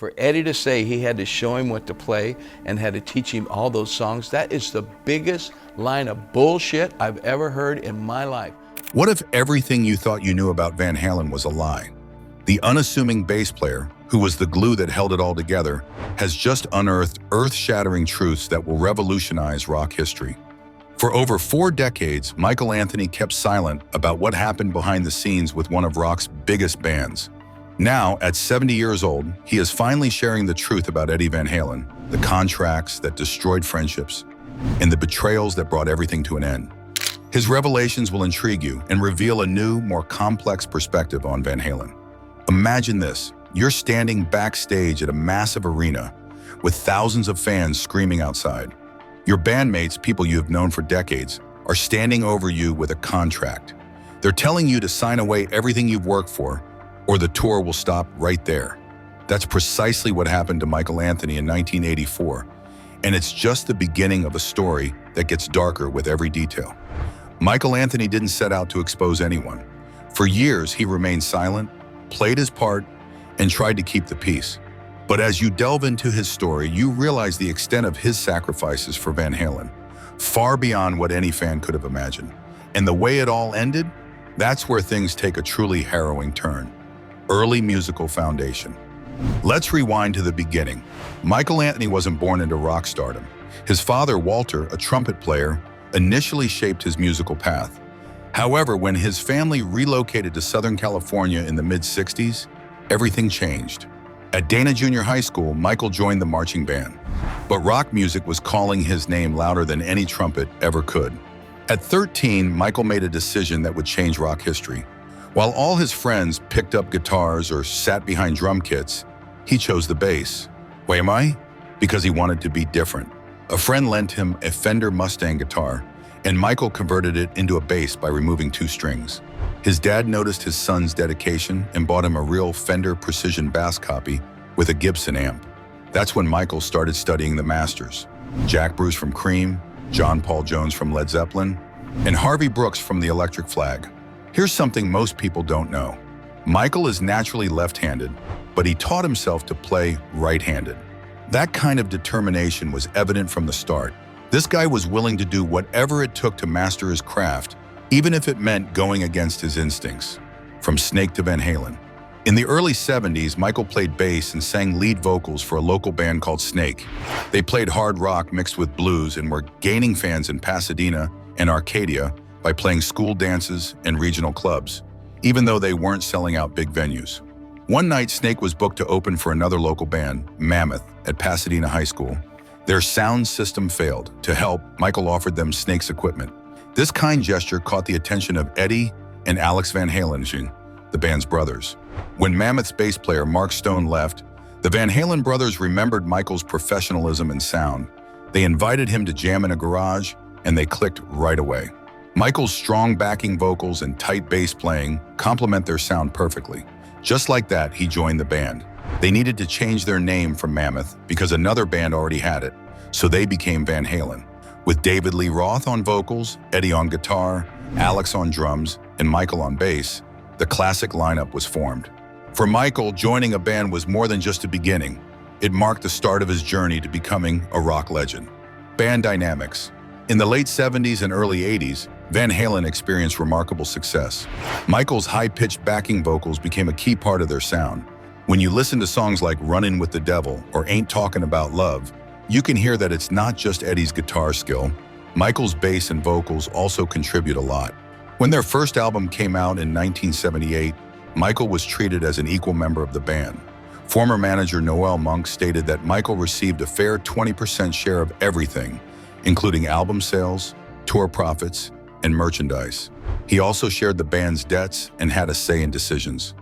For Eddie to say he had to show him what to play and had to teach him all those songs, that is the biggest line of bullshit I've ever heard in my life. What if everything you thought you knew about Van Halen was a lie? The unassuming bass player, who was the glue that held it all together, has just unearthed earth-shattering truths that will revolutionize rock history. For over 4 decades, Michael Anthony kept silent about what happened behind the scenes with one of rock's biggest bands. Now, at 70 years old, he is finally sharing the truth about Eddie Van Halen, the contracts that destroyed friendships, and the betrayals that brought everything to an end. His revelations will intrigue you and reveal a new, more complex perspective on Van Halen. Imagine this: you're standing backstage at a massive arena with thousands of fans screaming outside. Your bandmates, people you have known for decades, are standing over you with a contract. They're telling you to sign away everything you've worked for, or the tour will stop right there. That's precisely what happened to Michael Anthony in 1984, and it's just the beginning of a story that gets darker with every detail. Michael Anthony didn't set out to expose anyone. For years, he remained silent, played his part, and tried to keep the peace. But as you delve into his story, you realize the extent of his sacrifices for Van Halen, far beyond what any fan could have imagined. And the way it all ended, that's where things take a truly harrowing turn. Early musical foundation. Let's rewind to the beginning. Michael Anthony wasn't born into rock stardom. His father, Walter, a trumpet player, initially shaped his musical path. However, when his family relocated to Southern California in the mid-60s, everything changed. At Dana Junior High School, Michael joined the marching band, but rock music was calling his name louder than any trumpet ever could. At 13, Michael made a decision that would change rock history. While all his friends picked up guitars or sat behind drum kits, he chose the bass. Why am I? Because he wanted to be different. A friend lent him a Fender Mustang guitar, and Michael converted it into a bass by removing 2 strings. His dad noticed his son's dedication and bought him a real Fender Precision bass copy with a Gibson amp. That's when Michael started studying the masters: Jack Bruce from Cream, John Paul Jones from Led Zeppelin, and Harvey Brooks from the Electric Flag. Here's something most people don't know. Michael is naturally left-handed, but he taught himself to play right-handed. That kind of determination was evident from the start. This guy was willing to do whatever it took to master his craft, even if it meant going against his instincts. From Snake to Van Halen. In the early 70s, Michael played bass and sang lead vocals for a local band called Snake. They played hard rock mixed with blues and were gaining fans in Pasadena and Arcadia by playing school dances and regional clubs, even though they weren't selling out big venues. One night, Snake was booked to open for another local band, Mammoth, at Pasadena High School. Their sound system failed. To help, Michael offered them Snake's equipment. This kind gesture caught the attention of Eddie and Alex Van Halen, the band's brothers. When Mammoth's bass player Mark Stone left, the Van Halen brothers remembered Michael's professionalism and sound. They invited him to jam in a garage, and they clicked right away. Michael's strong backing vocals and tight bass playing complement their sound perfectly. Just like that, he joined the band. They needed to change their name from Mammoth because another band already had it, so they became Van Halen. With David Lee Roth on vocals, Eddie on guitar, Alex on drums, and Michael on bass, the classic lineup was formed. For Michael, joining a band was more than just a beginning. It marked the start of his journey to becoming a rock legend. Band dynamics. In the late 70s and early 80s, Van Halen experienced remarkable success. Michael's high-pitched backing vocals became a key part of their sound. When you listen to songs like Runnin' with the Devil or Ain't Talkin' About Love, you can hear that it's not just Eddie's guitar skill. Michael's bass and vocals also contribute a lot. When their first album came out in 1978, Michael was treated as an equal member of the band. Former manager Noel Monk stated that Michael received a fair 20% share of everything, including album sales, tour profits, and merchandise. He also shared the band's debts and had a say in decisions.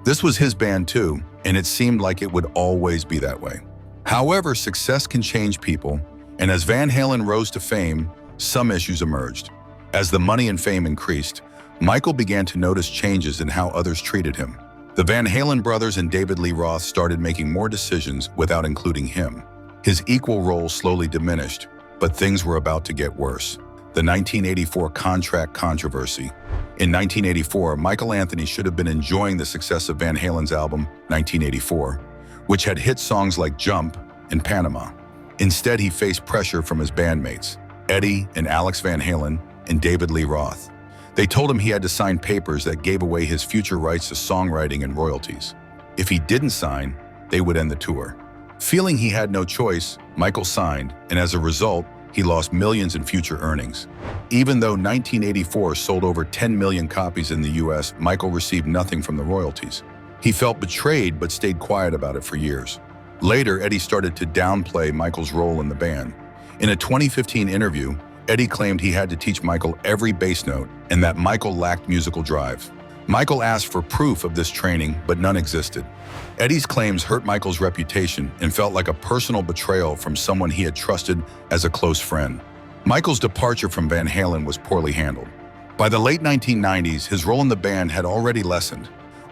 This was his band too, and it seemed like it would always be that way. However, success can change people, and as Van Halen rose to fame, some issues emerged. As the money and fame increased, Michael began to notice changes in how others treated him. The Van Halen brothers and David Lee Roth started making more decisions without including him. His equal role slowly diminished, but things were about to get worse. The 1984 contract controversy. In 1984, Michael Anthony should have been enjoying the success of Van Halen's album, 1984, which had hit songs like Jump and Panama. Instead, he faced pressure from his bandmates, Eddie and Alex Van Halen and David Lee Roth. They told him he had to sign papers that gave away his future rights to songwriting and royalties. If he didn't sign, they would end the tour. Feeling he had no choice, Michael signed, and as a result, he lost millions in future earnings. Even though 1984 sold over 10 million copies in the US, Michael received nothing from the royalties. He felt betrayed but stayed quiet about it for years. Later, Eddie started to downplay Michael's role in the band. In a 2015 interview, Eddie claimed he had to teach Michael every bass note and that Michael lacked musical drive. Michael asked for proof of this training, but none existed. Eddie's claims hurt Michael's reputation and felt like a personal betrayal from someone he had trusted as a close friend. Michael's departure from Van Halen was poorly handled. By the late 1990s, his role in the band had already lessened.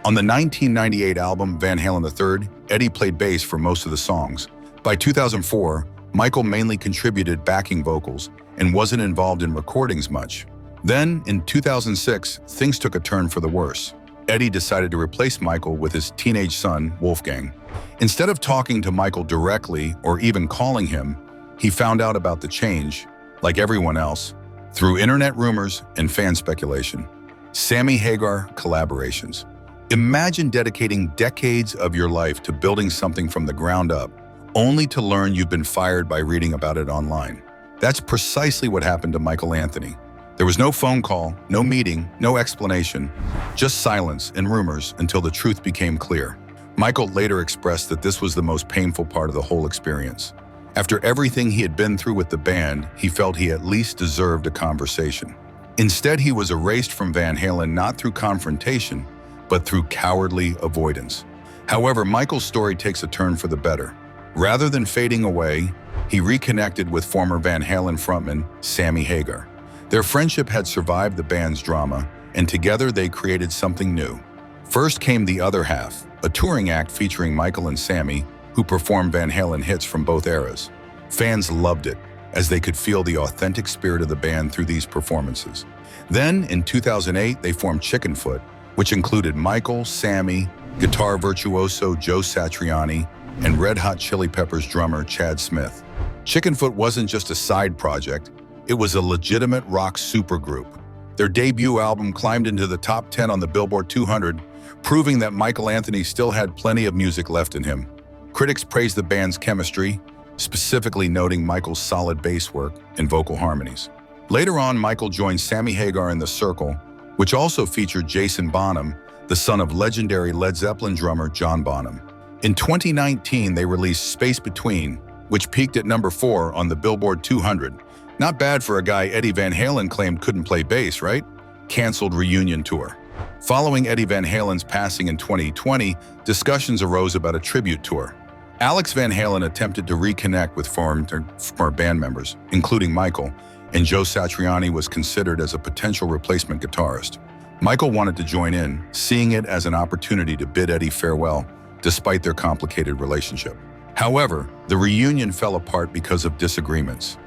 On the 1998 album Van Halen III, Eddie played bass for most of the songs. By 2004, Michael mainly contributed backing vocals and wasn't involved in recordings much. Then, in 2006, things took a turn for the worse. Eddie decided to replace Michael with his teenage son, Wolfgang. Instead of talking to Michael directly or even calling him, he found out about the change, like everyone else, through internet rumors and fan speculation. Sammy Hagar collaborations. Imagine dedicating decades of your life to building something from the ground up, only to learn you've been fired by reading about it online. That's precisely what happened to Michael Anthony. There was no phone call, no meeting, no explanation, just silence and rumors until the truth became clear. Michael later expressed that this was the most painful part of the whole experience. After everything he had been through with the band, he felt he at least deserved a conversation. Instead, he was erased from Van Halen not through confrontation, but through cowardly avoidance. However, Michael's story takes a turn for the better. Rather than fading away, he reconnected with former Van Halen frontman Sammy Hagar. Their friendship had survived the band's drama, and together they created something new. First came The Other Half, a touring act featuring Michael and Sammy, who performed Van Halen hits from both eras. Fans loved it, as they could feel the authentic spirit of the band through these performances. Then, in 2008, they formed Chickenfoot, which included Michael, Sammy, guitar virtuoso Joe Satriani, and Red Hot Chili Peppers drummer Chad Smith. Chickenfoot wasn't just a side project, it was a legitimate rock supergroup. Their debut album climbed into the top 10 on the Billboard 200, proving that Michael Anthony still had plenty of music left in him. Critics praised the band's chemistry, specifically noting Michael's solid bass work and vocal harmonies. Later on, Michael joined Sammy Hagar in The Circle, which also featured Jason Bonham, the son of legendary Led Zeppelin drummer John Bonham. In 2019, they released Space Between, which peaked at number 4 on the Billboard 200. Not bad for a guy Eddie Van Halen claimed couldn't play bass, right? Canceled reunion tour. Following Eddie Van Halen's passing in 2020, discussions arose about a tribute tour. Alex Van Halen attempted to reconnect with former band members, including Michael, and Joe Satriani was considered as a potential replacement guitarist. Michael wanted to join in, seeing it as an opportunity to bid Eddie farewell, despite their complicated relationship. However, the reunion fell apart because of disagreements.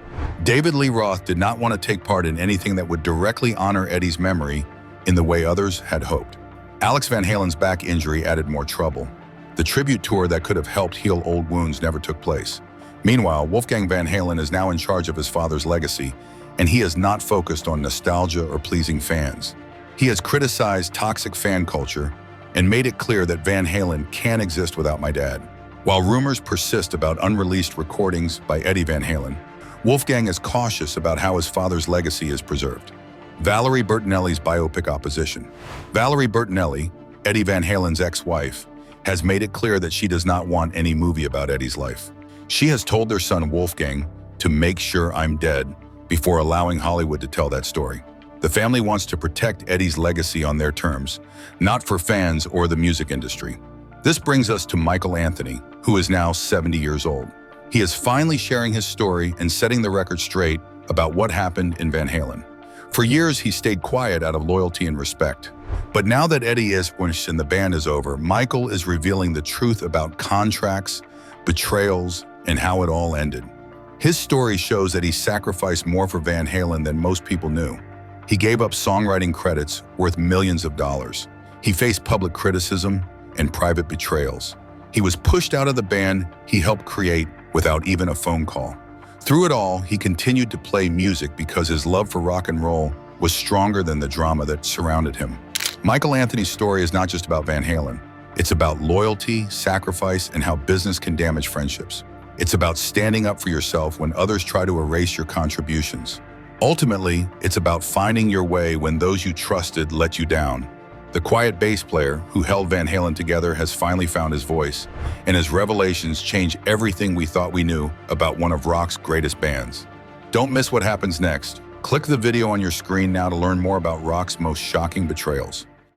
David Lee Roth did not want to take part in anything that would directly honor Eddie's memory in the way others had hoped. Alex Van Halen's back injury added more trouble. The tribute tour that could have helped heal old wounds never took place. Meanwhile, Wolfgang Van Halen is now in charge of his father's legacy, and he is not focused on nostalgia or pleasing fans. He has criticized toxic fan culture and made it clear that Van Halen can't exist without my dad. While rumors persist about unreleased recordings by Eddie Van Halen, Wolfgang is cautious about how his father's legacy is preserved. Valerie Bertinelli's biopic opposition. Valerie Bertinelli, Eddie Van Halen's ex-wife, has made it clear that she does not want any movie about Eddie's life. She has told their son Wolfgang to make sure I'm dead before allowing Hollywood to tell that story. The family wants to protect Eddie's legacy on their terms, not for fans or the music industry. This brings us to Michael Anthony, who is now 70 years old. He is finally sharing his story and setting the record straight about what happened in Van Halen. For years, he stayed quiet out of loyalty and respect. But now that Eddie is finished and the band is over, Michael is revealing the truth about contracts, betrayals, and how it all ended. His story shows that he sacrificed more for Van Halen than most people knew. He gave up songwriting credits worth millions of dollars. He faced public criticism and private betrayals. He was pushed out of the band he helped create without even a phone call. Through it all, he continued to play music because his love for rock and roll was stronger than the drama that surrounded him. Michael Anthony's story is not just about Van Halen. It's about loyalty, sacrifice, and how business can damage friendships. It's about standing up for yourself when others try to erase your contributions. Ultimately, it's about finding your way when those you trusted let you down. The quiet bass player who held Van Halen together has finally found his voice, and his revelations change everything we thought we knew about one of rock's greatest bands. Don't miss what happens next. Click the video on your screen now to learn more about rock's most shocking betrayals.